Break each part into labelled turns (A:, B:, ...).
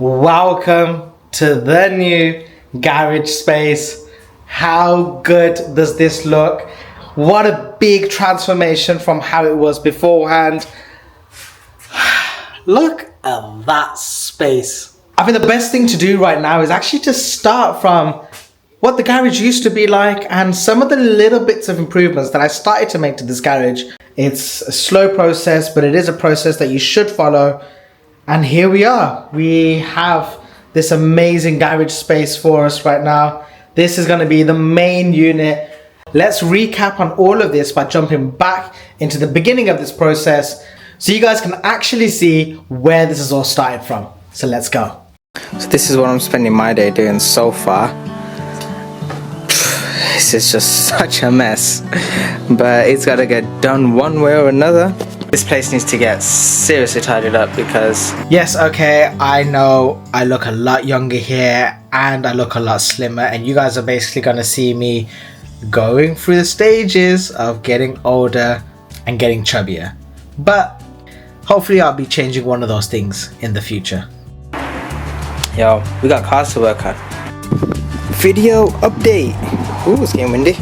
A: Welcome to the new garage space. How good does this look? What a big transformation from how it was beforehand. Look at that space. I think the best thing to do right now is actually to start from what the garage used to be like and some of the little bits of improvements that I started to make to this garage. It's a slow process, but it is a process that you should follow. And here we are. We have this amazing garage space for us right now. This is going to be the main unit. Let's recap on all of this by jumping back into the beginning of this process so you guys can actually see where this is all started from. So let's go.
B: So this is what I'm spending my day doing so far. This is just such a mess, but it's got to get done one way or another. This place needs to get seriously tidied up because...
A: Yes, okay, I know I look a lot younger here and I look a lot slimmer, and you guys are basically going to see me going through the stages of getting older and getting chubbier. But hopefully I'll be changing one of those things in the future.
B: Yo, we got cars to work on. Video update. Ooh, it's getting windy.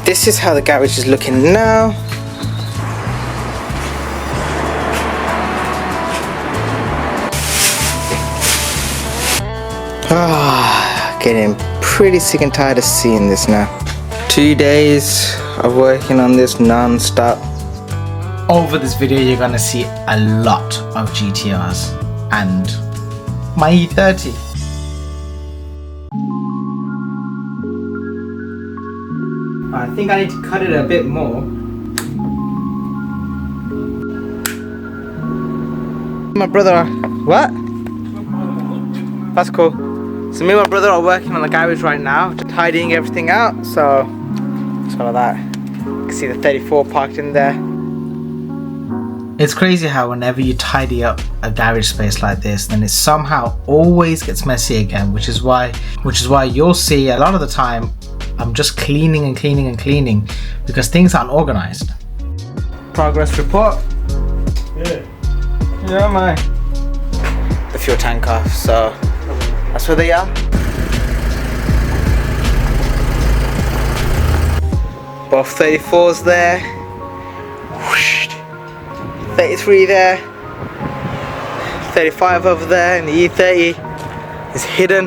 B: This is how the garage is looking now. Getting pretty sick and tired of seeing this now. 2 days of working on this non-stop.
A: Over this video you're gonna see a lot of GTRs and my E30. I think I need to cut it a bit more.
B: My brother, what? That's cool. So me and my brother are working on the garage right now, tidying everything out, so it's all of that. You can see the 34 parked in there.
A: It's crazy how whenever you tidy up a garage space like this, then it somehow always gets messy again, which is why you'll see a lot of the time I'm just cleaning and cleaning and cleaning because things aren't organized.
B: Progress report. Yeah, man. The fuel tank off, so that's where they are. Both 34s there. Whoosh. 33 there. 35 over there, and the E30 is hidden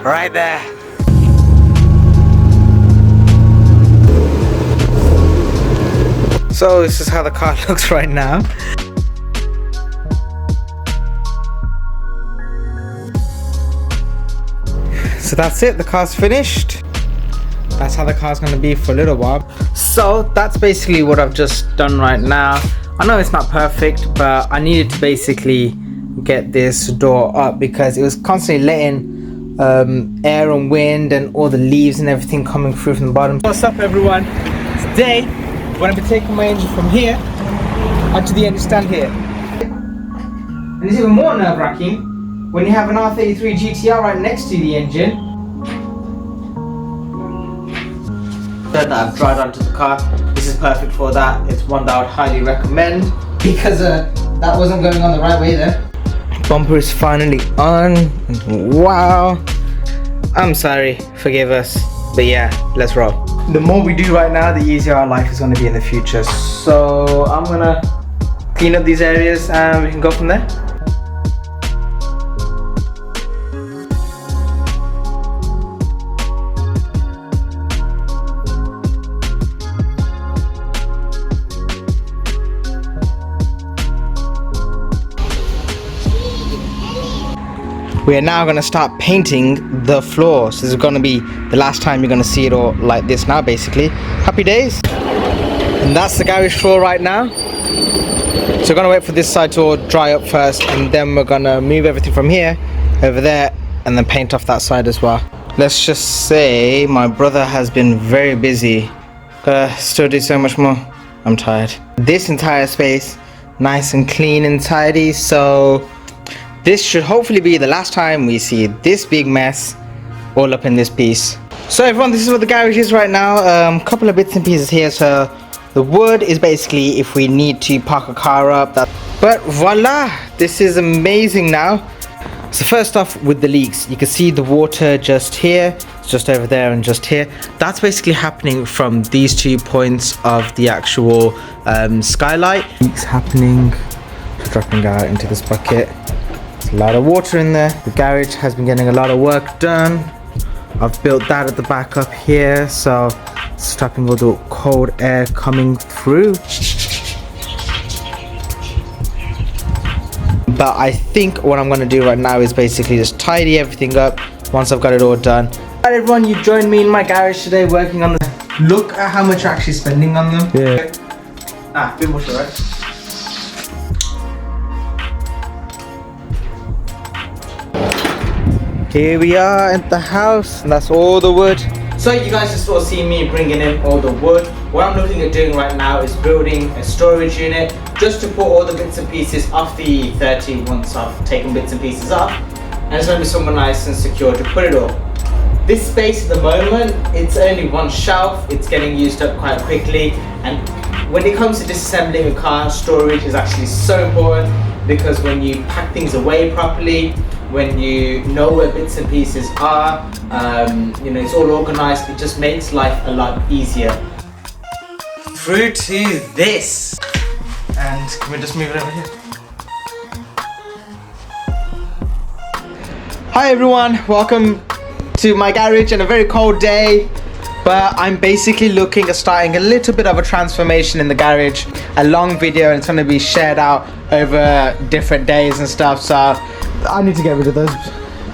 B: right there. So this is how the car looks right now. So that's it, the car's finished. That's how the car's gonna be for a little while. So that's basically what I've just done right now. I know it's not perfect, but I needed to basically get this door up because it was constantly letting air and wind and all the leaves and everything coming through from the bottom. What's up everyone? Today I'm gonna be taking my engine from here onto the engine stand here. And it's even more nerve-wracking when you have an R33 GTR right next to the engine that I've dried onto the car. This is perfect for that. It's one that I would highly recommend because that wasn't going on the right way there. Bumper is finally on. Wow. I'm sorry, forgive us. But yeah, let's roll. The more we do right now, the easier our life is going to be in the future. So I'm gonna clean up these areas and we can go from there. We are now going to start painting the floor. So this is going to be the last time you're going to see it all like this now, basically. Happy days. And that's the garage floor right now. So we're going to wait for this side to all dry up first, and then we're going to move everything from here over there and then paint off that side as well. Let's just say my brother has been very busy. Gotta still do so much more. I'm tired. This entire space nice and clean and tidy, so this should hopefully be the last time we see this big mess all up in this piece. So everyone, this is what the garage is right now. Couple of bits and pieces here. So the wood is basically if we need to park a car up. But voila, this is amazing now. So first off, with the leaks, you can see the water just here, it's just over there and just here. That's basically happening from these 2 points of the actual skylight. Leaks happening, dropping out into this bucket. There's a lot of water in there. The garage has been getting a lot of work done. I've built that at the back up here, so it's stopping all the cold air coming through. But I think what I'm going to do right now is basically just tidy everything up once I've got it all done. Alright everyone, you joined me in my garage today working on the...
A: Look at how much you're actually spending on them.
B: Yeah.
A: Ah, a bit more, right?
B: Here we are at the house, and that's all the wood.
A: So you guys just sort of see me bringing in all the wood. What I'm looking at doing right now is building a storage unit just to put all the bits and pieces off the 30 once I've taken bits and pieces off. And it's going to be somewhere nice and secure to put it all. This space at the moment, it's only one shelf. It's getting used up quite quickly. And when it comes to disassembling a car, storage is actually so important, because when you pack things away properly, when you know where bits and pieces are, you know, it's all organized, it just makes life a lot easier. Through to this. And can we just move it over here?
B: Hi everyone, welcome to my garage on a very cold day. But I'm basically looking at starting a little bit of a transformation in the garage. A long video, and it's going to be shared out over different days and stuff. So I need to get rid of those.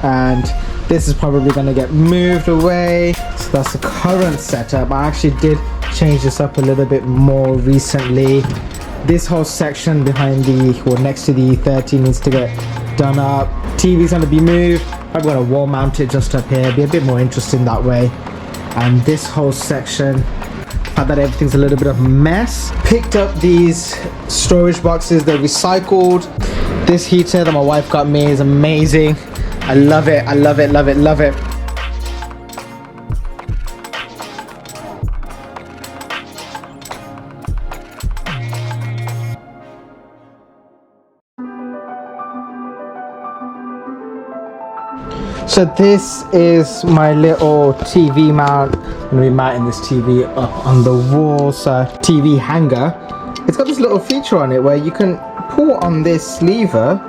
B: And this is probably going to get moved away. So that's the current setup. I actually did change this up a little bit more recently. This whole section behind the, or next to the 30 needs to get done up. TV's going to be moved. I've got a wall mounted just up here. Be a bit more interesting that way. And this whole section, fact that everything's a little bit of a mess. Picked up these storage boxes, they're recycled. This heater that my wife got me is amazing. I love it, I love it, love it, love it. So this is my little TV mount. I'm gonna be mounting this TV up on the wall. So TV hanger. It's got this little feature on it where you can pull on this lever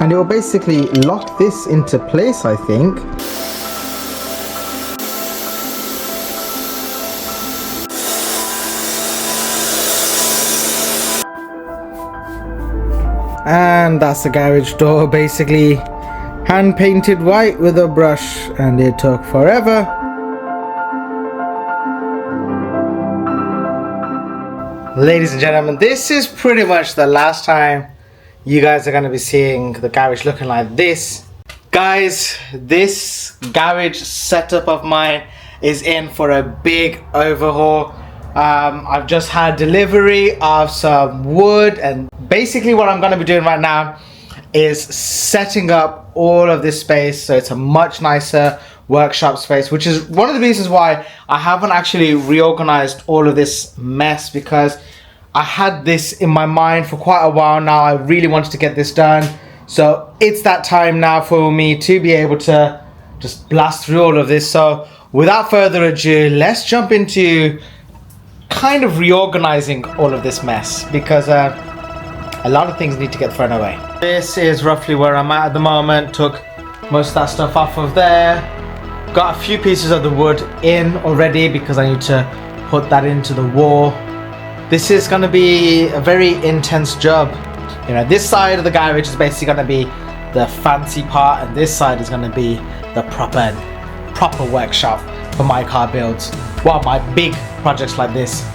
B: and it will basically lock this into place, I think. And that's the garage door, basically hand painted white with a brush, and it took forever. Ladies and gentlemen, this is pretty much the last time you guys are going to be seeing the garage looking like this. Guys, this garage setup of mine is in for a big overhaul. I've just had delivery of some wood, and basically what I'm going to be doing right now is setting up all of this space so it's a much nicer workshop space, which is one of the reasons why I haven't actually reorganized all of this mess, because I had this in my mind for quite a while now. I really wanted to get this done, so it's that time now for me to be able to just blast through all of this. So without further ado, let's jump into kind of reorganizing all of this mess, because a lot of things need to get thrown away. This is roughly where I'm at the moment. Took most of that stuff off of there. Got a few pieces of the wood in already because I need to put that into the wall. This is going to be a very intense job. You know, this side of the garage is basically going to be the fancy part, and this side is going to be the proper workshop for my car builds. Well, my big projects like this.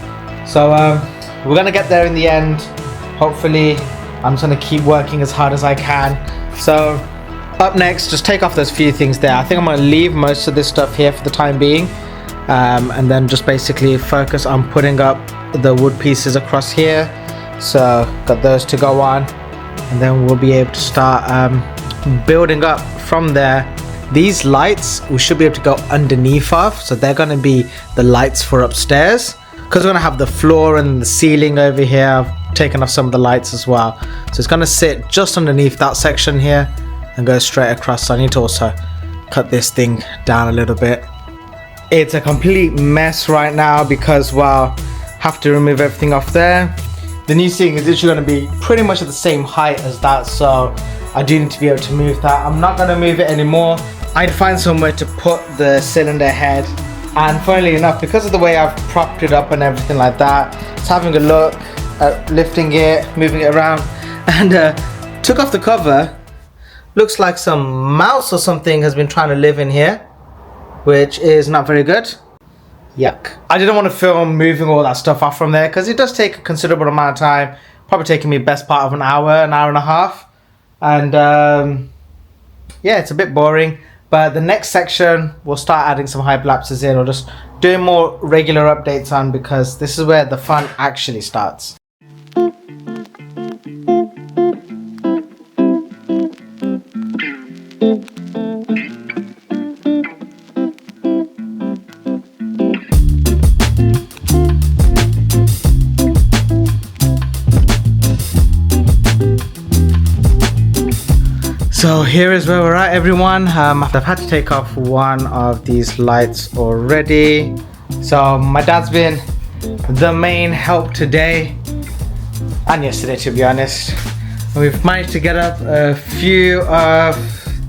B: So we're going to get there in the end. Hopefully. I'm just going to keep working as hard as I can. So up next, just take off those few things there. I think I'm going to leave most of this stuff here for the time being, and then just basically focus on putting up the wood pieces across here. So got those to go on, and then we'll be able to start building up from there. These lights we should be able to go underneath of, so they're going to be the lights for upstairs, because we're going to have the floor and the ceiling over here. I've taken off some of the lights as well, so it's going to sit just underneath that section here,
A: and go straight across. So I need to also cut this thing down a little bit. It's a complete mess right now because, well, have to remove everything off there. The new ceiling is literally going to be pretty much at the same height as that, so I do need to be able to move that. I'm not going to move it anymore. I'd find somewhere to put the cylinder head, and funnily enough, because of the way I've propped it up and everything like that, it's having a look at lifting it, moving it around, and took off the cover. Looks like some mouse or something has been trying to live in here, which is not very good. Yuck. I didn't want to film moving all that stuff off from there because it does take a considerable amount of time, probably taking me best part of an hour and a half, and yeah, it's a bit boring. But the next section we'll start adding some hyperlapses in, or just doing more regular updates on, because this is where the fun actually starts. So here is where we're at, everyone. I've had to take off one of these lights already. So my dad's been the main help today and yesterday, to be honest. We've managed to get up a few of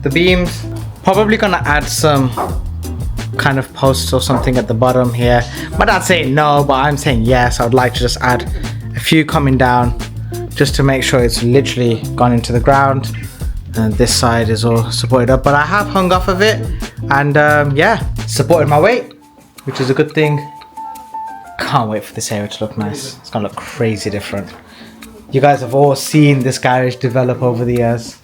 A: the beams. Probably gonna add some kind of posts or something at the bottom here. My dad's saying no, but I'm saying yes. I would like to just add a few coming down just to make sure it's literally gone into the ground. And this side is all supported up, but I have hung off of it, and yeah, supported my weight, which is a good thing. Can't wait for this area to look nice. It's gonna look crazy different. You guys have all seen this garage develop over the years.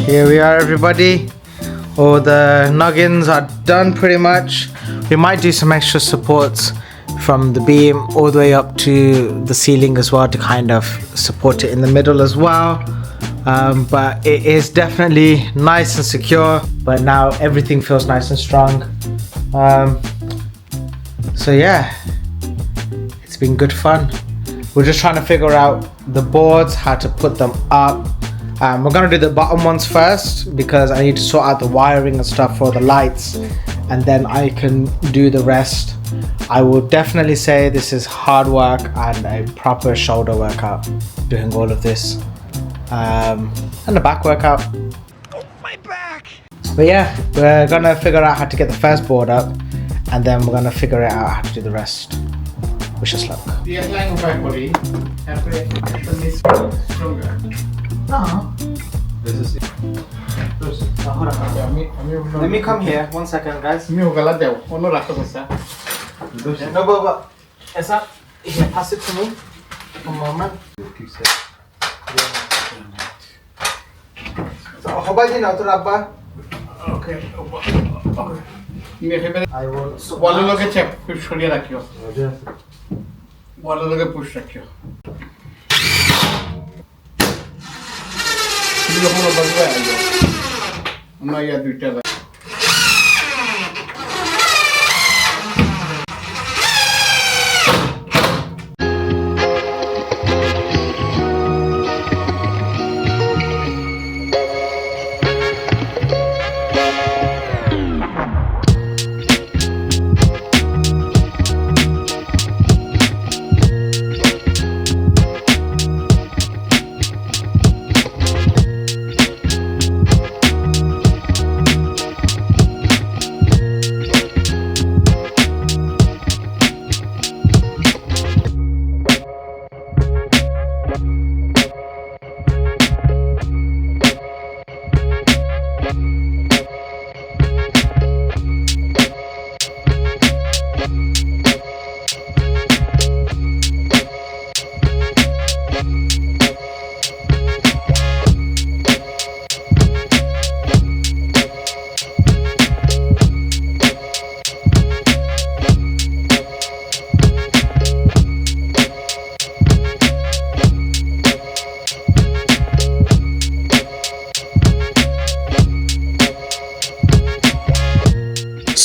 A: Here we are, everybody. All the noggins are done pretty much. We might do some extra supports from the beam all the way up to the ceiling as well, to kind of support it in the middle as well. But it is definitely nice and secure, but now everything feels nice and strong. So yeah, it's been good fun. We're just trying to figure out the boards, how to put them up. We're gonna do the bottom ones first because I need to sort out the wiring and stuff for the lights, and then I can do the rest. I will definitely say this is hard work and a proper shoulder workout, doing all of this, and a back workout. Oh, my back! But yeah, we're gonna figure out how to get the first board up, and then we're gonna figure it out how to do the rest. Wish us luck. Let me come here, 1 second, guys. No, but Esa, here, pass it to me. 1 moment. So, how about you now to Rabba? Okay. I will.
C: Wall loge check, push koriye rakhiyo. Wall loge push rakhiyo. যখন বাজবে আইলো আমরা ইয়া দুইটা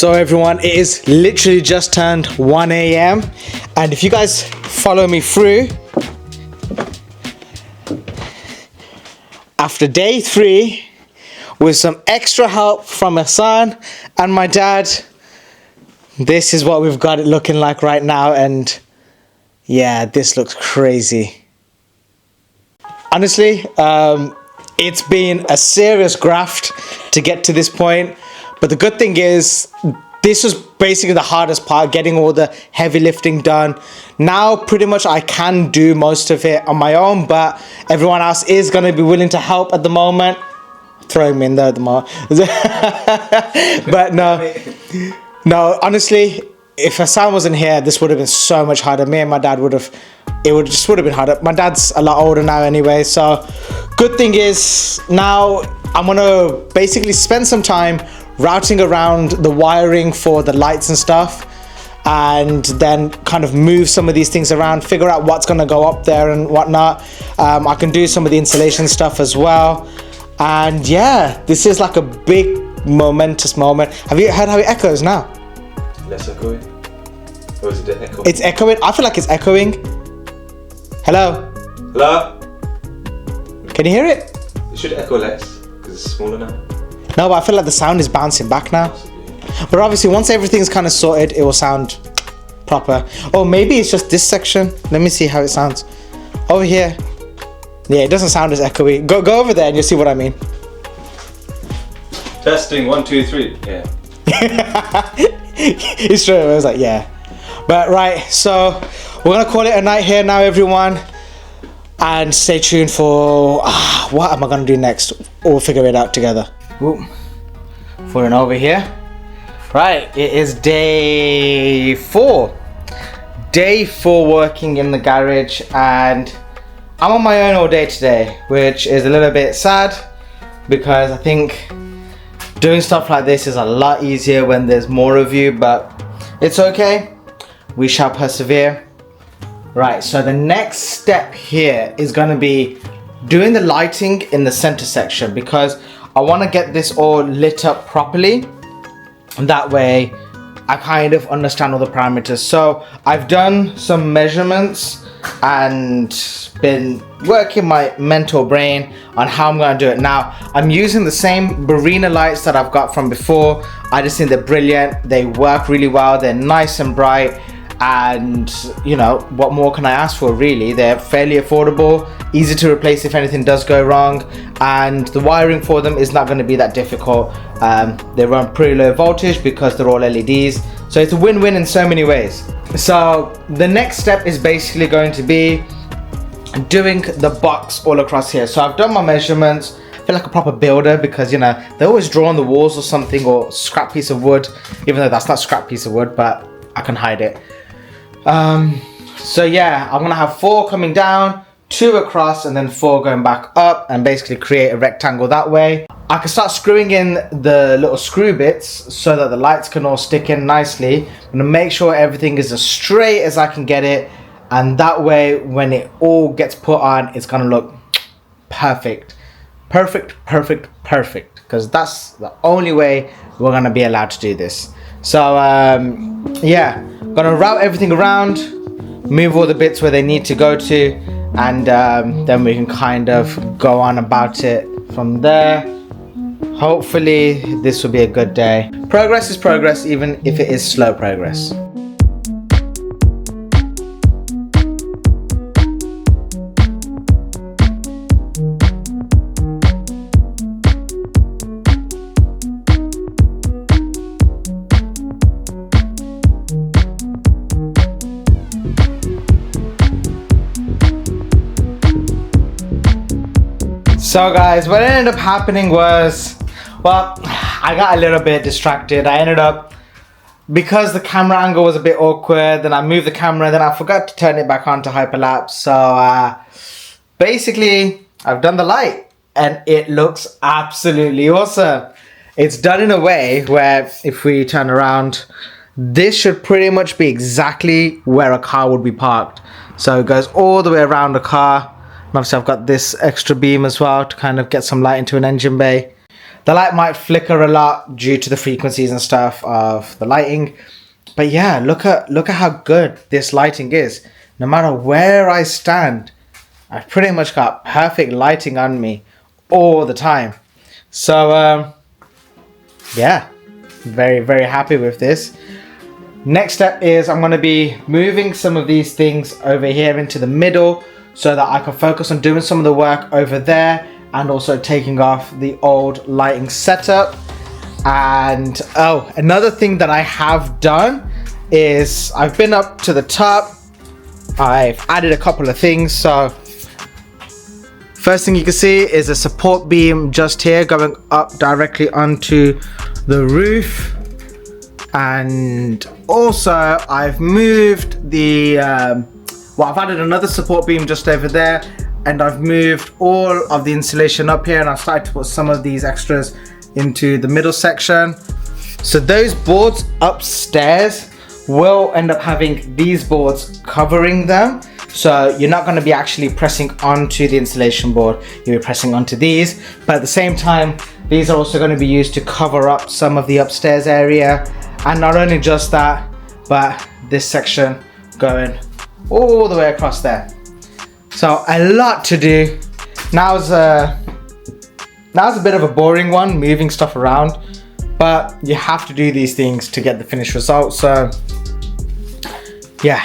A: So everyone, it is literally just turned 1 a.m. and if you guys follow me through, after day 3, with some extra help from my son and my dad, this is what we've got it looking like right now, and yeah, this looks crazy. Honestly, it's been a serious graft to get to this point, but the good thing is this was basically the hardest part, getting all the heavy lifting done. Now pretty much I can do most of it on my own, but everyone else is going to be willing to help at the moment. Throwing me in there at the moment. But no, honestly, if Hassan wasn't here, this would have been so much harder. Me and my dad would have been harder. My dad's a lot older now anyway, so good thing is now I'm gonna basically spend some time routing around the wiring for the lights and stuff, and then kind of move some of these things around, figure out what's gonna go up there and whatnot. I can do some of the insulation stuff as well. And yeah, this is like a big momentous moment. Have you heard how it echoes now?
D: Less echoing? Or is it echoing?
A: It's echoing. I feel like it's echoing. Hello?
D: Hello?
A: Can you hear it?
D: It should echo less, because it's smaller now.
A: No, but I feel like the sound is bouncing back now.
D: Possibly.
A: But obviously once everything's kind of sorted, it will sound proper. Oh, maybe it's just this section. Let me see how it sounds. Over here. Yeah, it doesn't sound as echoey. Go over there and you'll see what I mean.
D: Testing, 1, 2, 3. Yeah.
A: It's true. I was like, yeah. But right, so we're gonna call it a night here now, everyone. And stay tuned for what am I gonna do next? We'll figure it out together. Ooh. Putting over here. Right, it is day 4. Day 4 working in the garage, and I'm on my own all day today, which is a little bit sad because I think doing stuff like this is a lot easier when there's more of you, but it's okay. We shall persevere. Right, so the next step here is going to be doing the lighting in the center section, because I want to get this all lit up properly, and that way I kind of understand all the parameters. So I've done some measurements and been working my mental brain on how I'm going to do it. Now I'm using the same Barina lights that I've got from before. I just think they're brilliant. They work really well. They're nice and bright, and you know, what more can I ask for really? They're fairly affordable, easy to replace if anything does go wrong, and the wiring for them is not going to be that difficult. They run pretty low voltage because they're all LEDs, so it's a win-win in so many ways. So the next step is basically going to be doing the box all across here. So I've done my measurements. I feel like a proper builder, because you know, they always draw on the walls or something, or scrap piece of wood, even though that's not scrap piece of wood, but I can hide it. So yeah, I'm gonna have 4 coming down, 2 across, and then 4 going back up, and basically create a rectangle that way. I can start screwing in the little screw bits so that the lights can all stick in nicely. I'm gonna make sure everything is as straight as I can get it, and that way when it all gets put on, it's gonna look perfect. Perfect, because that's the only way we're gonna be allowed to do this. So yeah, I'm gonna route everything around, move all the bits where they need to go to, and then we can kind of go on about it from there. Hopefully this will be a good day. Progress is progress, even if it is slow progress. So guys, what ended up happening was, well, I got a little bit distracted. I ended up, because the camera angle was a bit awkward, then I moved the camera, then I forgot to turn it back on to hyperlapse. So basically, I've done the light, and it looks absolutely awesome. It's done in a way where if we turn around, this should pretty much be exactly where a car would be parked. So it goes all the way around the car. And obviously I've got this extra beam as well to kind of get some light into an engine bay.
B: The light might flicker a lot due to the frequencies and stuff of the lighting. But yeah, look at how good this lighting is. No matter where I stand, I've pretty much got perfect lighting on me all the time. So yeah, very, very happy with this. Next step is I'm going to be moving some of these things over here into the middle so that I can focus on doing some of the work over there, and also taking off the old lighting setup. And oh, another thing that I have done is I've been up to the top. I've added a couple of things. So first thing you can see is a support beam just here going up directly onto the roof. And also I've moved the I've added another support beam just over there, and I've moved all of the insulation up here, and I've started to put some of these extras into the middle section. So those boards upstairs will end up having these boards covering them, so you're not going to be actually pressing onto the insulation board, you'll be pressing onto these. But at the same time, these are also going to be used to cover up some of the upstairs area. And not only just that, but this section going all the way across there. So a lot to do. Now's a bit of a boring one, moving stuff around, but you have to do these things to get the finished result. So yeah,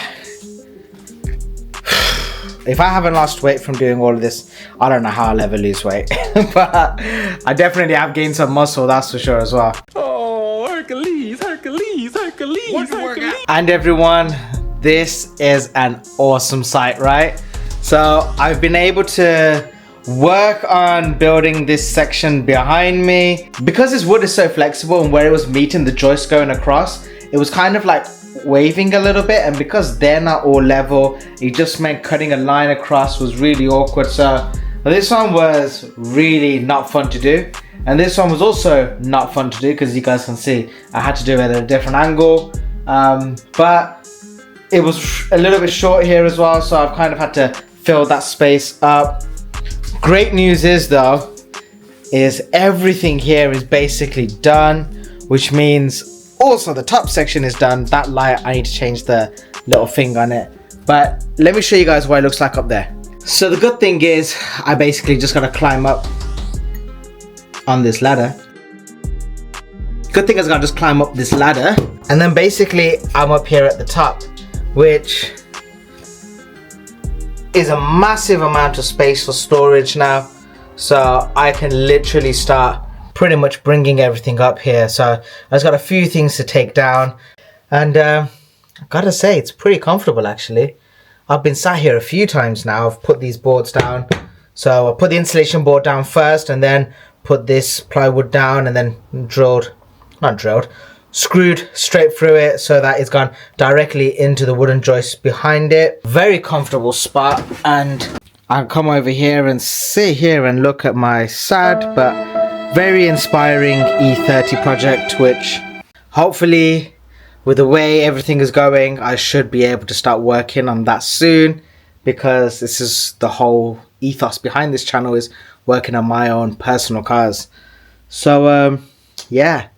B: if I haven't lost weight from doing all of this, I don't know how I'll ever lose weight. But I definitely have gained some muscle, that's for sure as well.
E: Oh, Hercules, Hercules, Hercules, Hercules.
B: And everyone, this is an awesome site, right? So I've been able to work on building this section behind me. Because this wood is so flexible, and where it was meeting the joist going across, it was kind of like waving a little bit, and because they're not all level, it just meant cutting a line across was really awkward. So this one was really not fun to do, and this one was also not fun to do because you guys can see I had to do it at a different angle. But it was a little bit short here as well, so I've kind of had to fill that space up. Great news is though, is everything here is basically done, which means also the top section is done. That light, I need to change the little thing on it, but let me show you guys what it looks like up there. So the good thing is I basically just gotta climb up on this ladder. Good thing is I gotta just climb up this ladder, and then basically I'm up here at the top, which is a massive amount of space for storage now. So I can literally start pretty much bringing everything up here. So I just got a few things to take down, and I gotta say it's pretty comfortable actually. I've been sat here a few times now. I've put these boards down. So I put the insulation board down first, and then put this plywood down, and then screwed straight through it so that it's gone directly into the wooden joist behind it. Very comfortable spot, and I'll come over here and sit here and look at my sad but very inspiring E30 project, which hopefully with the way everything is going, I should be able to start working on that soon, because this is the whole ethos behind this channel, is working on my own personal cars. So yeah,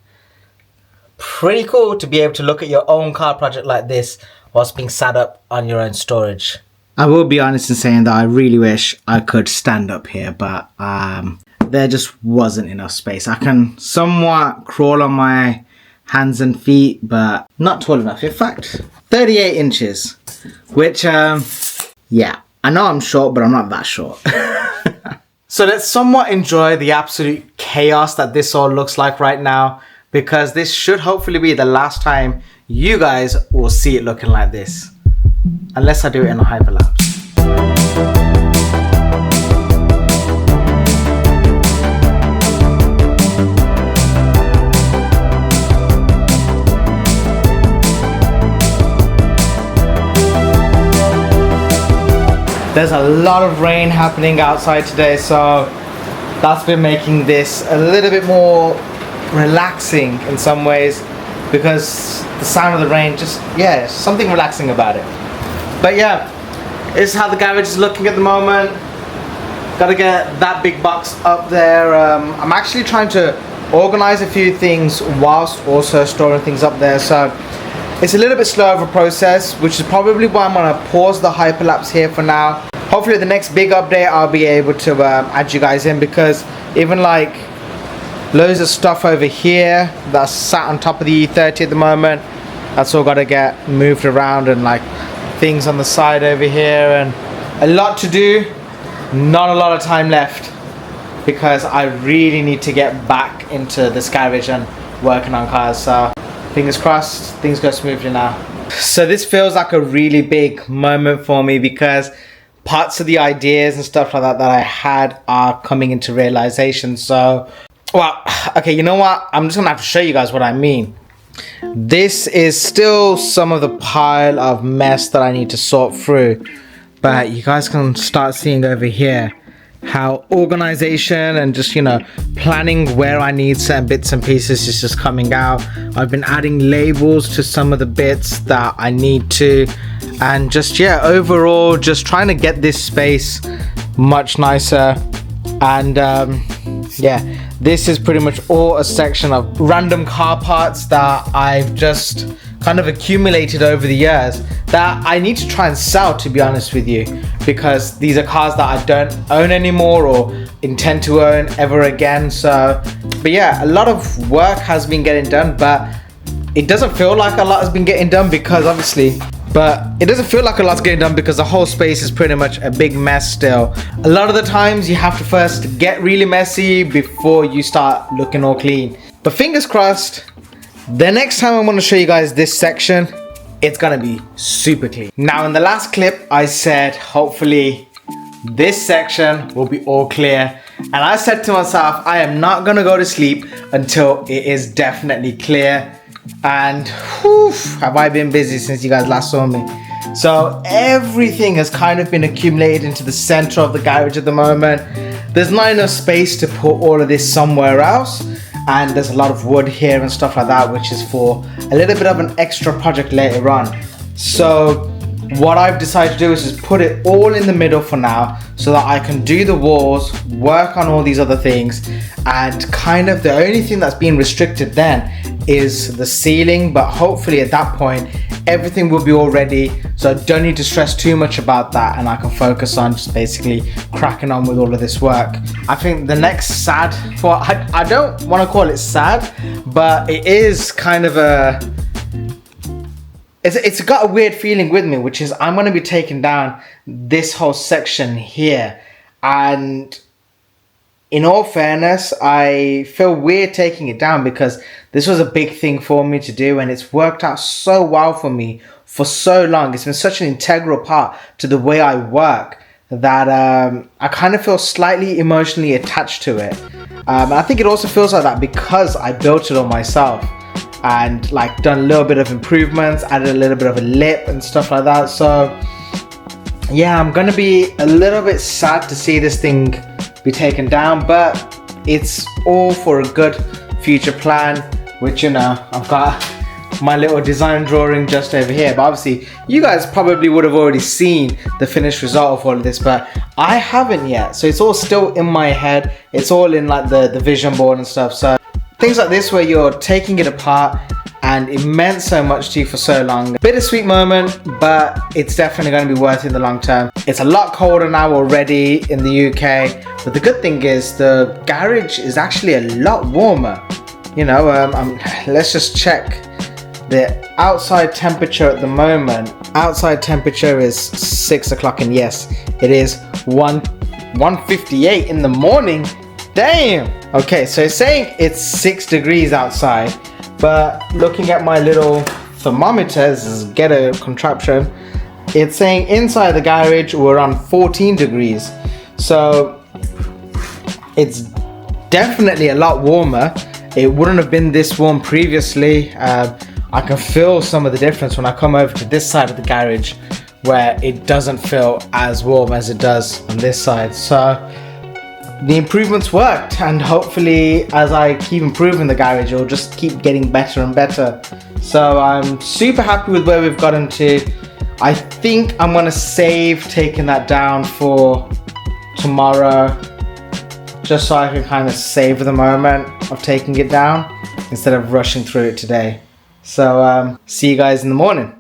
B: pretty cool to be able to look at your own car project like this whilst being sat up on your own storage. I will be honest in saying that I really wish I could stand up here, but there just wasn't enough space. I can somewhat crawl on my hands and feet, but not tall enough. In fact, 38 inches, which yeah, I know I'm short, but I'm not that short. So let's somewhat enjoy the absolute chaos that this all looks like right now, because this should hopefully be the last time you guys will see it looking like this, unless I do it in a hyperlapse. There's a lot of rain happening outside today, so that's been making this a little bit more relaxing in some ways, because the sound of the rain just, yeah, something relaxing about it. But yeah, this is how the garage is looking at the moment. Gotta get that big box up there. I'm actually trying to organize a few things whilst also storing things up there. So it's a little bit slow of a process, which is probably why I'm gonna pause the hyperlapse here for now. Hopefully the next big update I'll be able to add you guys in, because even like loads of stuff over here that's sat on top of the E30 at the moment, that's all got to get moved around, and like things on the side over here, and a lot to do, not a lot of time left, because I really need to get back into this garage and working on cars. So fingers crossed things go smoothly now. So this feels like a really big moment for me, because parts of the ideas and stuff like that that I had are coming into realization. So, well, okay, you know what? I'm just gonna have to show you guys what I mean. This is still some of the pile of mess that I need to sort through, but you guys can start seeing over here how organization and just, you know, planning where I need certain bits and pieces is just coming out. I've been adding labels to some of the bits that I need to, and just, yeah, overall just trying to get this space much nicer. And yeah, this is pretty much all a section of random car parts that I've just kind of accumulated over the years that I need to try and sell, to be honest with you, because these are cars that I don't own anymore or intend to own ever again. So, but yeah, a lot of work has been getting done, but it doesn't feel like a lot has been getting done, because obviously, but it doesn't feel like a lot's getting done because the whole space is pretty much a big mess still. A lot of the times you have to first get really messy before you start looking all clean. But fingers crossed, the next time I'm going to show you guys this section, it's going to be super clean. Now in the last clip I said hopefully this section will be all clear, and I said to myself I am not going to go to sleep until it is definitely clear. And whew, have I been busy since you guys last saw me. So everything has kind of been accumulated into the center of the garage at the moment. There's not enough space to put all of this somewhere else, and there's a lot of wood here and stuff like that, which is for a little bit of an extra project later on. So what I've decided to do is just put it all in the middle for now, so that I can do the walls, work on all these other things, and kind of the only thing that's being restricted then is the ceiling. But hopefully at that point everything will be all ready, so I don't need to stress too much about that, and I can focus on just basically cracking on with all of this work. I think the next sad, I don't want to call it sad, but it is kind of a, it's got a weird feeling with me, which is I'm going to be taking down this whole section here. And in all fairness, I feel weird taking it down because this was a big thing for me to do, and it's worked out so well for me for so long. It's been such an integral part to the way I work that I kind of feel slightly emotionally attached to it. And I think it also feels like that because I built it all myself, and like done a little bit of improvements, added a little bit of a lip and stuff like that. So yeah, I'm gonna be a little bit sad to see this thing be taken down, but it's all for a good future plan, which, you know, I've got my little design drawing just over here. But obviously you guys probably would have already seen the finished result of all of this, but I haven't yet. So it's all still in my head. It's all in like the vision board and stuff. So things like this where you're taking it apart and it meant so much to you for so long. Bittersweet moment, but it's definitely going to be worth it in the long term. It's a lot colder now already in the UK, but the good thing is the garage is actually a lot warmer. You know, let's just check the outside temperature at the moment. Outside temperature is 6 o'clock, and yes, it is 1:58 in the morning. Damn. Okay, so it's saying it's 6 degrees outside, but looking at my little thermometers, get a contraption, it's saying inside the garage we're on 14 degrees. So it's definitely a lot warmer. It wouldn't have been this warm previously. I can feel some of the difference when I come over to this side of the garage, where it doesn't feel as warm as it does on this side. So the improvements worked, and hopefully as I keep improving the garage, it'll just keep getting better and better. So I'm super happy with where we've gotten to. I think I'm gonna save taking that down for tomorrow.
A: just so I can kind of savor the moment of taking it down instead of rushing through it today. So see you guys in the morning.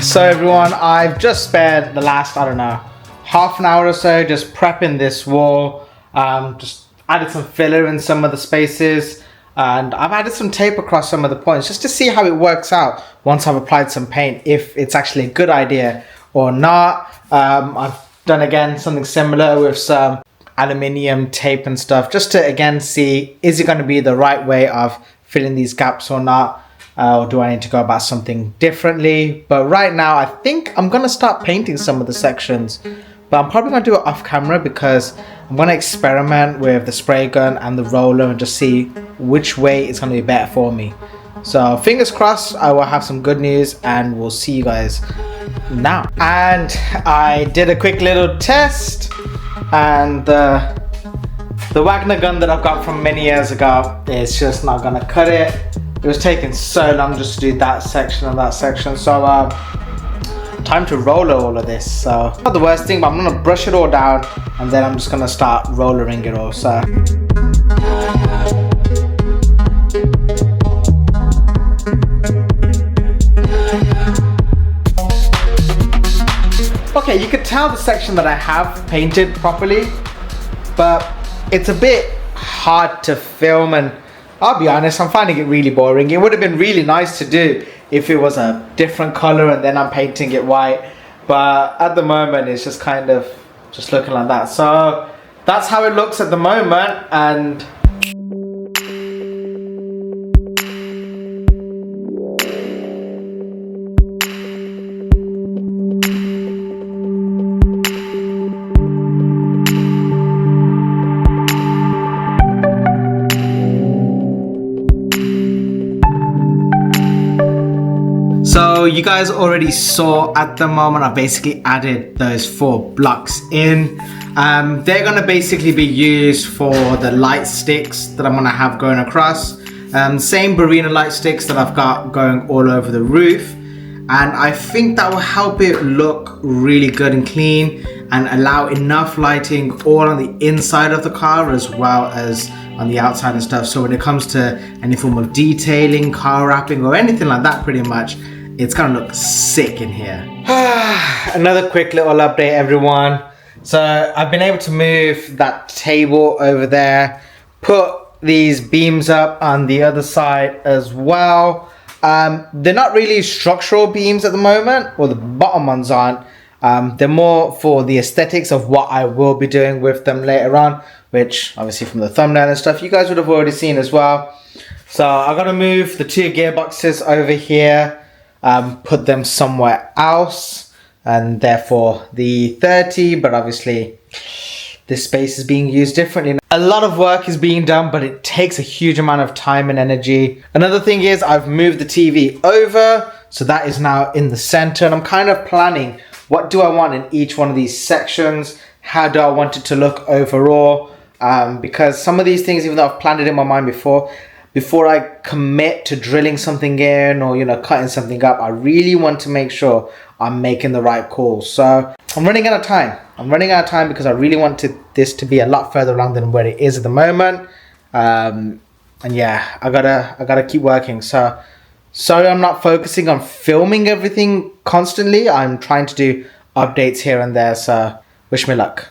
A: So everyone, I've just spent the last, I don't know, half an hour or so just prepping this wall. Just added some filler in some of the spaces, and I've added some tape across some of the points just to see how it works out once I've applied some paint, if it's actually a good idea or not. I've done again something similar with some aluminium tape and stuff just to again see, is it going to be the right way of filling these gaps or not? Or do I need to go about something differently? But right now, I think I'm going to start painting some of the sections. But I'm probably going to do it off camera because I'm going to experiment with the spray gun and the roller and just see which way it's going to be better for me. So fingers crossed, I will have some good news and we'll see you guys now. And I did a quick little test, and the Wagner gun that I've got from many years ago is just not going to cut it. It was taking so long just to do that section and that section. So time to roller all of this. So not the worst thing, but I'm gonna brush it all down and then I'm just gonna start rollering it all. So okay, you could tell the section that I have painted properly, but it's a bit hard to film, and I'll be honest, I'm finding it really boring. It would have been really nice to do if it was a different color and then I'm painting it white, but at the moment it's just kind of just looking like that. So that's how it looks at the moment. And so you guys already saw at the moment I've basically added those 4 blocks in. They're gonna basically be used for the light sticks that I'm gonna have going across. Same Barina light sticks that I've got going all over the roof. And I think that will help it look really good and clean and allow enough lighting all on the inside of the car as well as on the outside and stuff. So when it comes to any form of detailing, car wrapping or anything like that, pretty much, it's gonna look sick in here. Another quick little update, everyone. So I've been able to move that table over there, put these beams up on the other side as well. They're not really structural beams at the moment, or the bottom ones aren't. They're more for the aesthetics of what I will be doing with them later on, which obviously from the thumbnail and stuff you guys would have already seen as well. So I'm gonna move the 2 gearboxes over here, put them somewhere else, and therefore the 30, but obviously this space is being used differently. A lot of work is being done, but it takes a huge amount of time and energy. Another thing is I've moved the TV over, so that is now in the center, and I'm kind of planning what do I want in each one of these sections, how do I want it to look overall, because some of these things, even though I've planned it in my mind before I commit to drilling something in or, you know, cutting something up, I really want to make sure I'm making the right calls. So I'm running out of time. I'm running out of time because I really want this to be a lot further along than where it is at the moment. And yeah, I gotta keep working. So sorry I'm not focusing on filming everything constantly. I'm trying to do updates here and there, so wish me luck.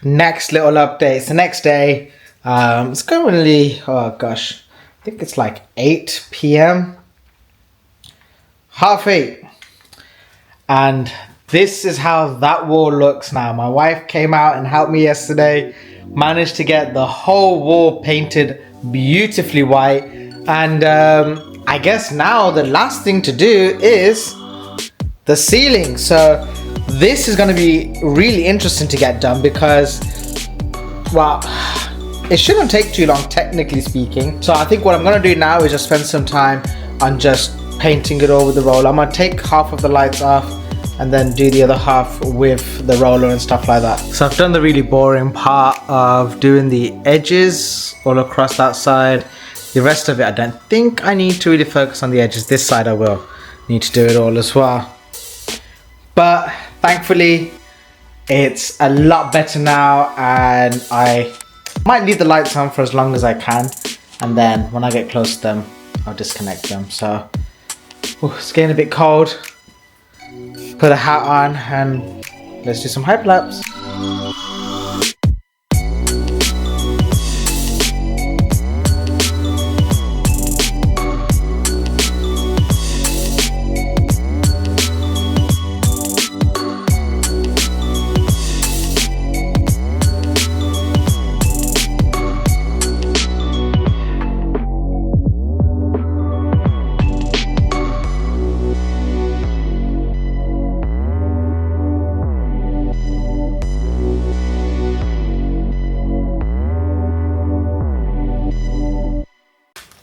A: Next little update. It's the next day. It's currently, oh gosh, I think it's like 8 p.m. 8:30. And this is how that wall looks now. My wife came out and helped me yesterday, managed to get the whole wall painted beautifully white. And I guess now the last thing to do is the ceiling. So this is going to be really interesting to get done because, well, it shouldn't take too long, technically speaking. So I think what I'm going to do now is just spend some time on just painting it all with the roller. I'm going to take half of the lights off and then do the other half with the roller and stuff like that. So I've done the really boring part of doing the edges all across that side. The rest of it, I don't think I need to really focus on the edges. This side I will need to do it all as well. But thankfully, it's a lot better now, and I might leave the lights on for as long as I can, and then when I get close to them, I'll disconnect them. So it's getting a bit cold. Put a hat on and let's do some hyperlapse.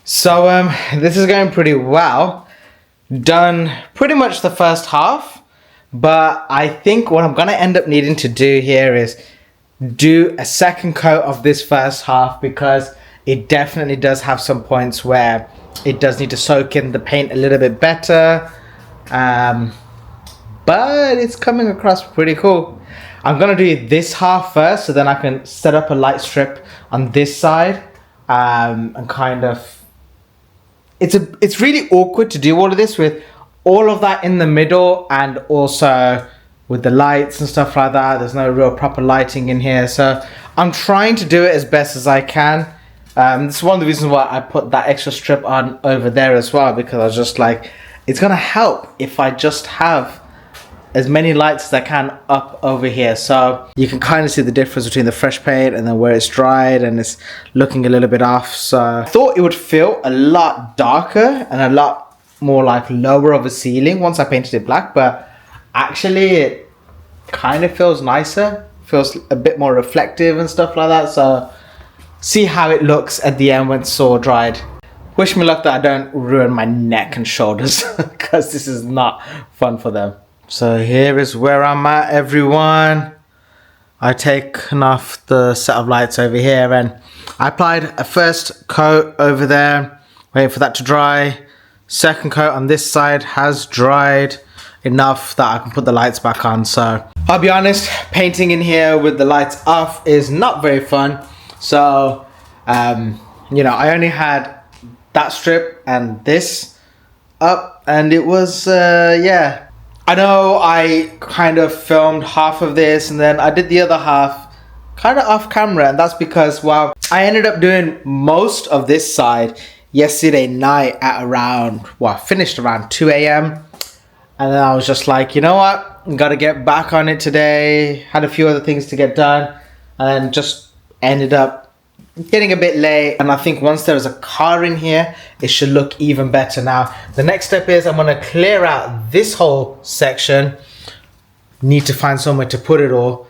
A: So this is going pretty well. Done pretty much the first half, but I think what I'm gonna end up needing to do here is do a second coat of this first half, because it definitely does have some points where it does need to soak in the paint a little bit better, but it's coming across pretty cool. I'm gonna do this half first, so then I can set up a light strip on this side, and kind of, it's really awkward to do all of this with all of that in the middle, and also with the lights and stuff like that. There's no real proper lighting in here, so I'm trying to do it as best as I can. This is one of the reasons why I put that extra strip on over there as well, because I was just like, it's gonna help if I just have as many lights as I can up over here. So you can kind of see the difference between the fresh paint and then where it's dried and it's looking a little bit off. So I thought it would feel a lot darker and a lot more like lower of a ceiling once I painted it black, but actually it kind of feels nicer, feels a bit more reflective and stuff like that. So see how it looks at the end when it's all dried. Wish me luck that I don't ruin my neck and shoulders, because this is not fun for them. So here is where I'm at, everyone. I've taken off the set of lights over here, and I applied a first coat over there, waiting for that to dry. Second coat on this side has dried enough that I can put the lights back on. So I'll be honest, painting in here with the lights off is not very fun. So you know, I only had that strip and this
B: up, and it was yeah. I know I kind of filmed half of this and then I did the other half kind of off camera, and that's because, well, I ended up doing most of this side yesterday night at around, well, I finished around 2 a.m. and then I was just like, you know what, gotta get back on it today. Had a few other things to get done, and just ended up getting a bit late. And I think once there's a car in here, it should look even better. Now the next step is I'm gonna clear out this whole section. Need to find somewhere to put it all,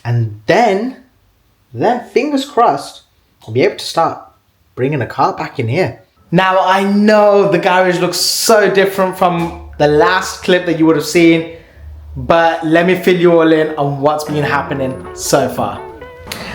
B: and then fingers crossed I'll be able to start bringing a car back in here. Now I know the garage looks so different from the last clip that you would have seen, but let me fill you all in on what's been happening so far.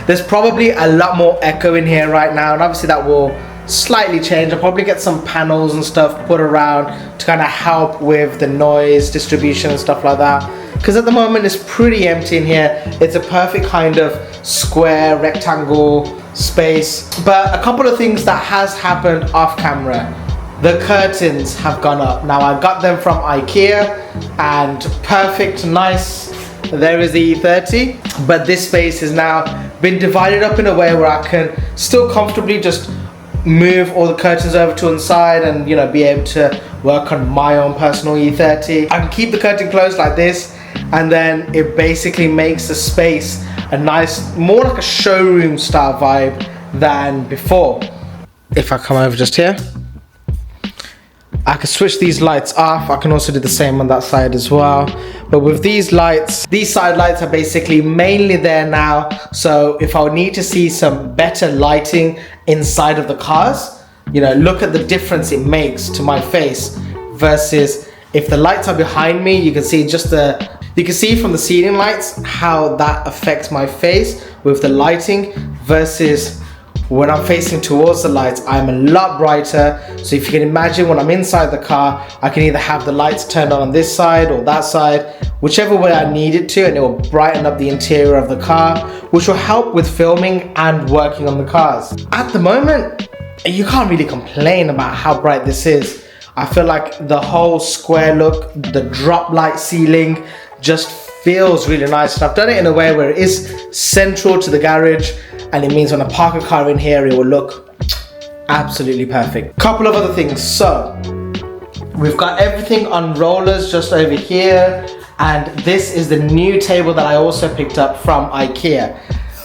B: There's probably a lot more echo in here right now, and obviously that will slightly change. I'll probably get some panels and stuff put around to kind of help with the noise distribution and stuff like that, because at the moment it's pretty empty in here. It's a perfect kind of square rectangle space. But a couple of things that has happened off camera. The curtains have gone up. Now I got them from IKEA, and perfect, nice. There is the E30, but this space has now been divided up in a way where I can still comfortably just move all the curtains over to one side and, you know, be able to work on my own personal E30. I can keep the curtain closed like this, and then it basically makes the space a nice, more like a showroom style vibe than before. If I come over just here, I can switch these lights off. I can also do the same on that side as well. But with these lights, these side lights are basically mainly there now. So if I need to see some better lighting inside of the cars, you know, look at the difference it makes to my face versus if the lights are behind me, you can see you can see from the ceiling lights how that affects my face with the lighting versus when I'm facing towards the lights, I'm a lot brighter. So if you can imagine, when I'm inside the car, I can either have the lights turned on this side or that side, whichever way I need it to, and it will brighten up the interior of the car, which will help with filming and working on the cars. At the moment, you can't really complain about how bright this is. I feel like the whole square look, the drop light ceiling just feels really nice. And I've done it in a way where it is central to the garage, and it means when I park a car in here, it will look absolutely perfect. Couple of other things. So we've got everything on rollers just over here, and this is the new table that I also picked up from IKEA.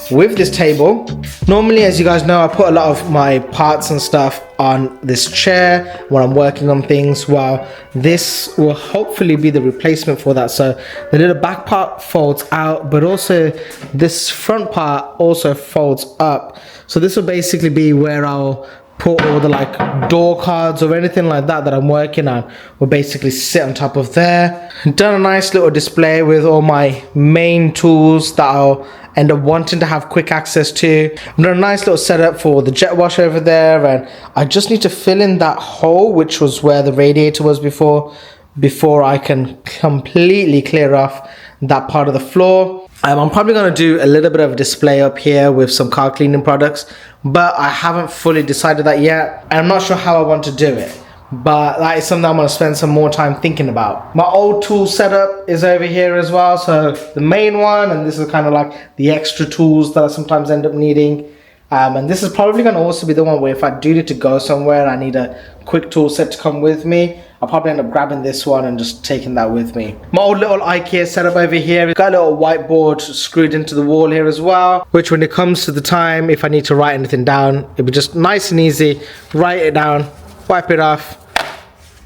B: With this table, normally, as you guys know, I put a lot of my parts and stuff on this chair when I'm working on things. Well, this will hopefully be the replacement for that. So the little back part folds out, but also this front part also folds up. So this will basically be where I'll put all the like door cards or anything like that I'm working on, will basically sit on top of there. Done a nice little display with all my main tools that I'll end up wanting to have quick access to. I've done a nice little setup for the jet wash over there, and I just need to fill in that hole, which was where the radiator was before I can completely clear off that part of the floor. I'm probably going to do a little bit of a display up here with some car cleaning products, but I haven't fully decided that yet, and I'm not sure how I want to do it. But that is something I'm going to spend some more time thinking about. My old tool setup is over here as well. So the main one, and this is kind of like the extra tools that I sometimes end up needing. And this is probably going to also be the one where if I do need to go somewhere, I need a quick tool set to come with me, I'll probably end up grabbing this one and just taking that with me. My old little IKEA setup over here. We've got a little whiteboard screwed into the wall here as well, which when it comes to the time, if I need to write anything down, it'll be just nice and easy. Write it down, wipe it off.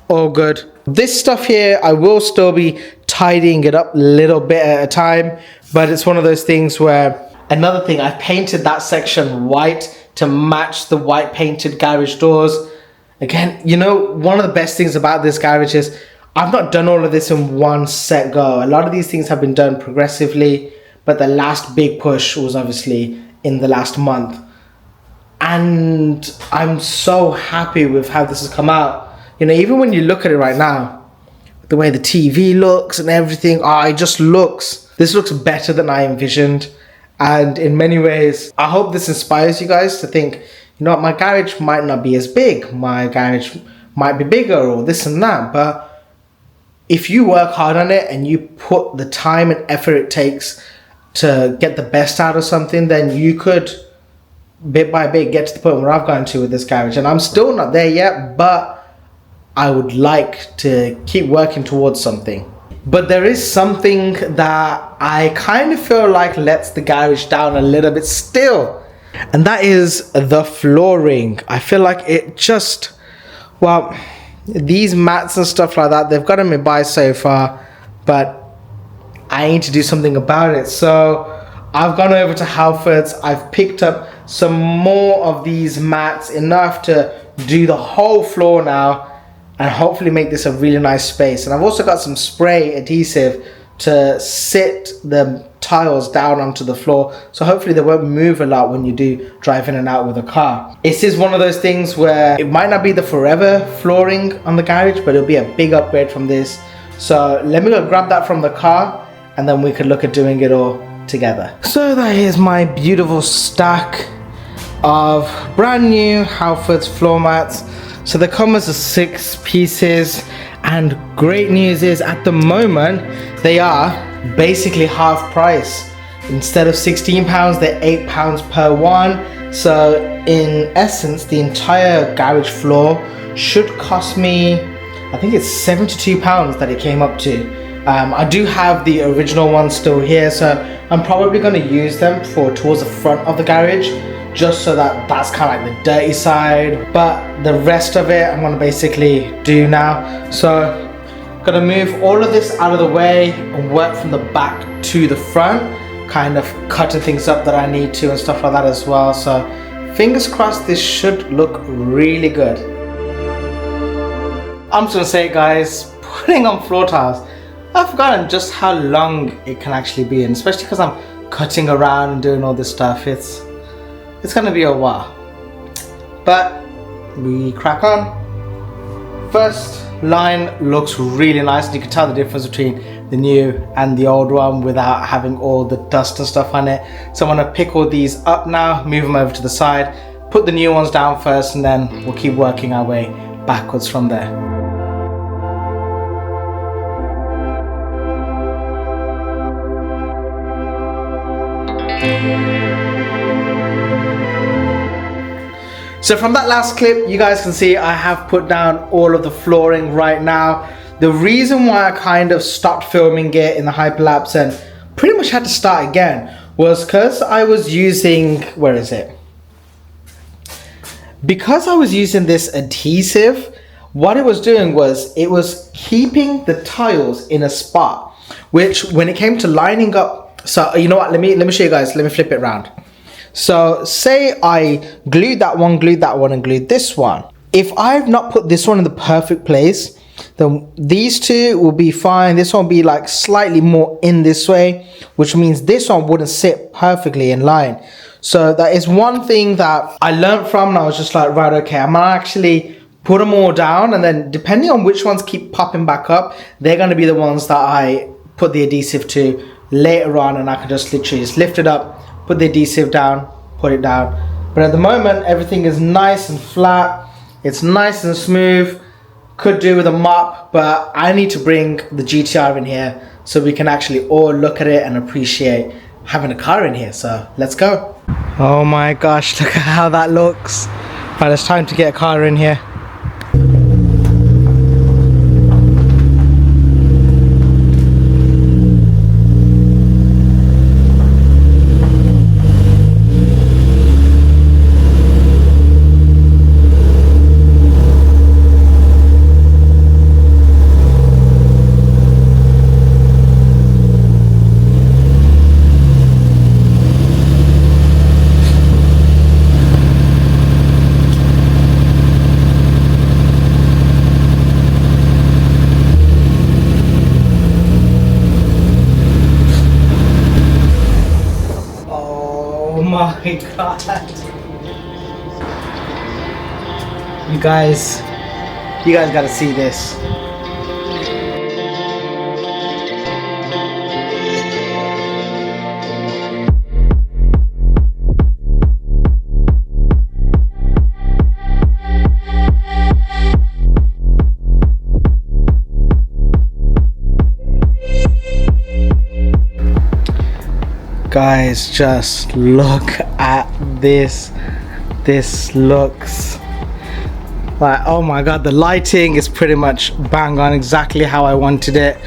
B: All good. This stuff here, I will still be tidying it up a little bit at a time, but it's one of those things where, another thing, I painted that section white to match the white painted garage doors. Again, you know, one of the best things about this garage is I've not done all of this in one set go. A lot of these things have been done progressively, but the last big push was obviously in the last month. And I'm so happy with how this has come out. You know, even when you look at it right now, the way the TV looks and everything, it just looks, this looks better than I envisioned. And in many ways, I hope this inspires you guys to think, you know what, my garage might not be as big. My garage
A: might be bigger or this and that. But if you work hard on it and you put the time and effort it takes to get the best out of something, then you could bit by bit get to the point where I've gotten to with this garage. And I'm still not there yet, but I would like to keep working towards something. But there is something that I kind of feel like lets the garage down a little bit still, and that is the flooring. I feel like it just, well, these mats and stuff like that, they've gotten me by so far, but I need to do something about it. So I've gone over to Halfords, I've picked up some more of these mats, enough to do the whole floor now and hopefully make this a really nice space. And I've also got some spray adhesive to sit the tiles down onto the floor, so hopefully they won't move a lot when you do drive in and out with a car. This is one of those things where it might not be the forever flooring on the garage, but it'll be a big upgrade from this. So let me go grab that from the car and then we could look at doing it all together. So that is my beautiful stack of brand new Halfords floor mats. So they come as 6 pieces, and great news is at the moment they are basically half price. Instead of £16, they're £8 per one. So in essence, the entire garage floor should cost me, I think it's £72 that it came up to. I do have the original ones still here, so I'm probably going to use them towards the front of the garage, just so that's kind of like the dirty side. But the rest of it I'm going to basically do now. So gonna move all of this out of the way and work from the back to the front, kind of cutting things up that I need to and stuff like that as well. So fingers crossed, this should look really good. I'm just gonna say, guys, putting on floor tiles, I've forgotten just how long it can actually be, and especially because I'm cutting around and doing all this stuff, it's gonna be a while. But we crack on. First line looks really nice, and you can tell the difference between the new and the old one without having all the dust and stuff on it. So I'm gonna pick all these up now, move them over to the side, put the new ones down first, and then we'll keep working our way backwards from there. So from that last clip, you guys can see I have put down all of the flooring right now. The reason why I kind of stopped filming it in the hyperlapse and pretty much had to start again was because I was using, where is it? Because I was using this adhesive, what it was doing was it was keeping the tiles in a spot, which when it came to lining up, so you know what, let me show you guys, let me flip it around. So say I glued that one, and glued this one. If I've not put this one in the perfect place, then these two will be fine. This one will be like slightly more in this way, which means this one wouldn't sit perfectly in line. So that is one thing that I learned from, and I was just like, right, okay, I'm gonna actually put them all down, and then depending on which ones keep popping back up, they're gonna be the ones that I put the adhesive to later on, and I can just literally just lift it up, put the adhesive down, put it down. But at the moment, everything is nice and flat. It's nice and smooth. Could do with a mop, but I need to bring the GTR in here so we can actually all look at it and appreciate having a car in here. So let's go. Oh my gosh, look at how that looks. Right, it's time to get a car in here. Oh my god. You guys gotta see this. Guys, just look at this. This looks like, oh my god, the lighting is pretty much bang on, exactly how I wanted it.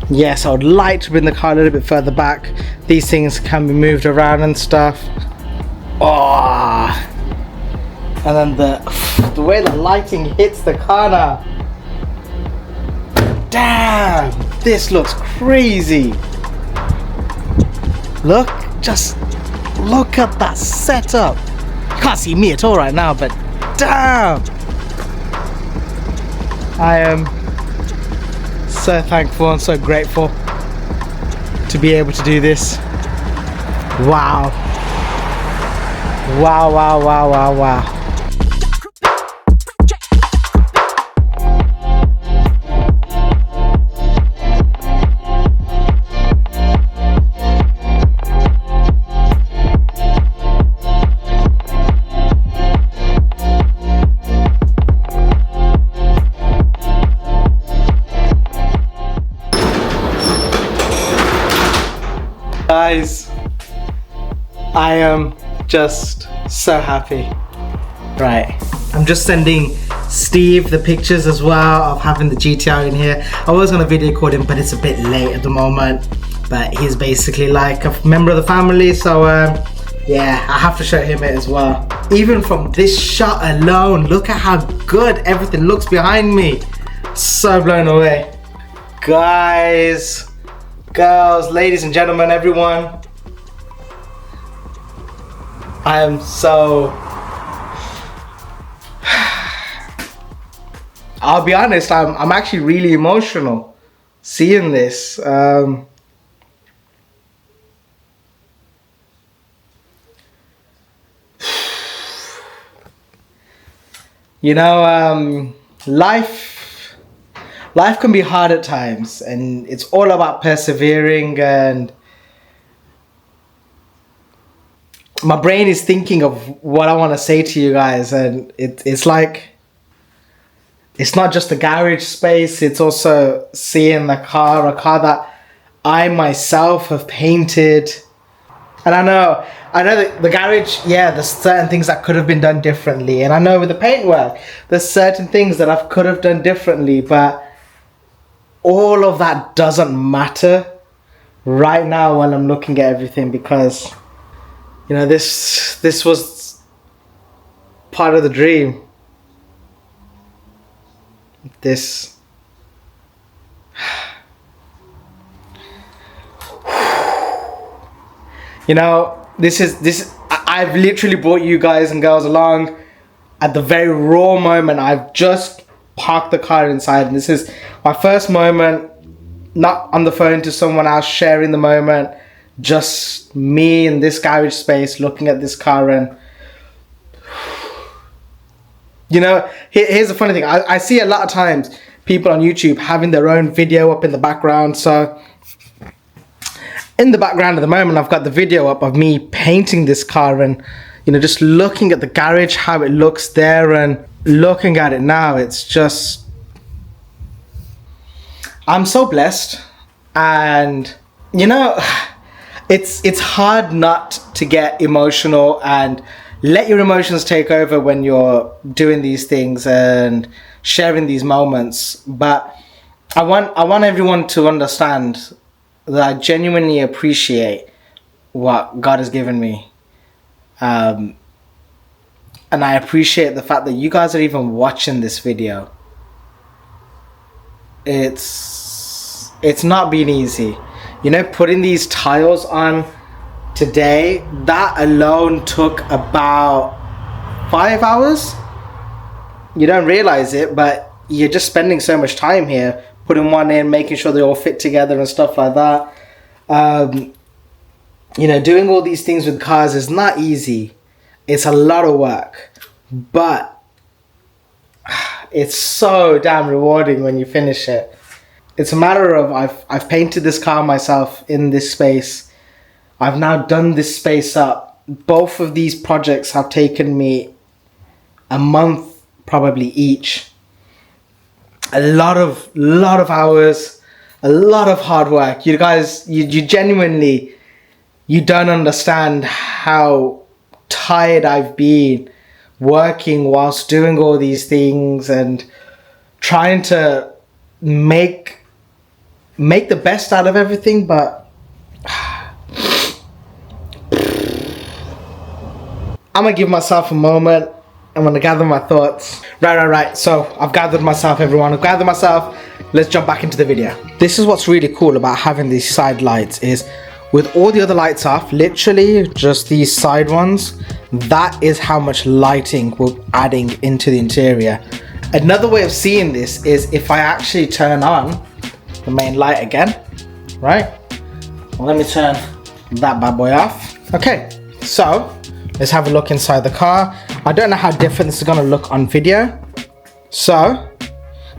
A: Yes, I would like to bring the car a little bit further back. These things can be moved around and stuff. Oh, and then the way the lighting hits the car now. Damn, this looks crazy. Look, just look at that setup. You can't see me at all right now, but damn. I am so thankful and so grateful to be able to do this. Wow. Wow, wow, wow, wow, wow. Guys, I am just so happy. Right, I'm just sending Steve the pictures as well of having the GTR in here. I was gonna video record him, but it's a bit late at the moment. But he's basically like a member of the family, so yeah, I have to show him it as well. Even from this shot alone, look at how good everything looks behind me. So blown away. Guys, girls, ladies and gentlemen, everyone, I am so, I'll be honest, I'm actually really emotional seeing this. You know, life can be hard at times, and it's all about persevering, and my brain is thinking of what I want to say to you guys, and it's like, it's not just the garage space, it's also seeing a car that I myself have painted. And I know that the garage, yeah, there's certain things that could have been done differently, and I know with the paintwork there's certain things that I could have done differently, but all of that doesn't matter right now when I'm looking at everything, because you know, this was part of the dream. This you know, I've literally brought you guys and girls along at the very raw moment. I've just parked the car inside, and this is my first moment, not on the phone to someone else, sharing the moment, just me in this garage space looking at this car. And you know, here's the funny thing, I see a lot of times people on YouTube having their own video up in the background. So in the background at the moment, I've got the video up of me painting this car, and you know, just looking at the garage, how it looks there, and looking at it now, it's just, I'm so blessed. And you know, it's hard not to get emotional and let your emotions take over when you're doing these things and sharing these moments. But I want everyone to understand that I genuinely appreciate what God has given me. And I appreciate the fact that you guys are even watching this video. It's not been easy. You know, putting these tiles on today, that alone took about 5 hours. You don't realize it, but you're just spending so much time here, putting one in, making sure they all fit together and stuff like that. You know, doing all these things with cars is not easy. It's a lot of work, but it's so damn rewarding when you finish it. It's a matter of, I've painted this car myself in this space. I've now done this space up. Both of these projects have taken me a month probably each. A lot of hours, a lot of hard work. You guys, you genuinely, you don't understand how tired I've been working whilst doing all these things and trying to make the best out of everything, but I'm gonna give myself a moment. I'm gonna gather my thoughts. Right. So I've gathered myself, everyone. I've gathered myself. Let's jump back into the video. This is what's really cool about having these side lights is with all the other lights off, literally just these side ones, that is how much lighting we're adding into the interior. Another way of seeing this is if I actually turn on the main light again, right? Well, let me turn that bad boy off. Okay, so let's have a look inside the car. I don't know how different this is gonna look on video. So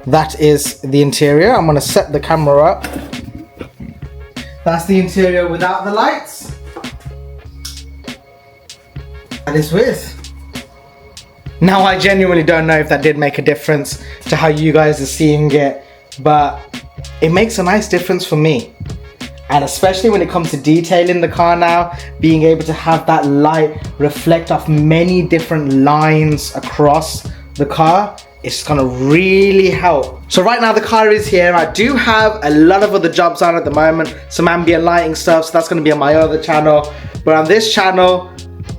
A: that is the interior. I'm gonna set the camera up. That's the interior without the lights. That is with. Now I genuinely don't know if that did make a difference to how you guys are seeing it, but it makes a nice difference for me. And especially when it comes to detailing the car now, being able to have that light reflect off many different lines across the car, it's gonna really help. So right now the car is here. I do have a lot of other jobs on at the moment, some ambient lighting stuff, so that's gonna be on my other channel. But on this channel,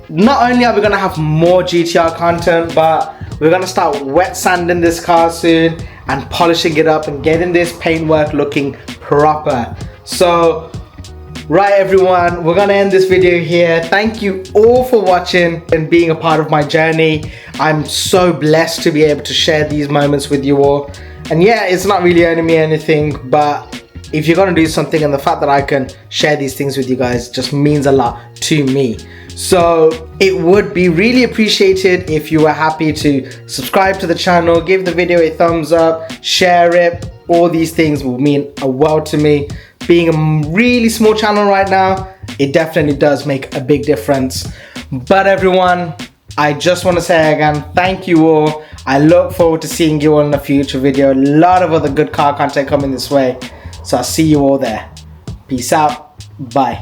A: not only are we gonna have more GTR content, but we're gonna start wet sanding this car soon and polishing it up and getting this paintwork looking proper. So, right everyone, we're gonna end this video here. Thank you all for watching and being a part of my journey. I'm so blessed to be able to share these moments with you all. And yeah, it's not really earning me anything, but if you're gonna do something, and the fact that I can share these things with you guys just means a lot to me. So it would be really appreciated if you were happy to subscribe to the channel, give the video a thumbs up, share it. All these things will mean a world to me. Being a really small channel right now, it definitely does make a big difference. But everyone, I just want to say again, thank you all. I look forward to seeing you all in a future video. A lot of other good car content coming this way. So I'll see you all there. Peace out. Bye.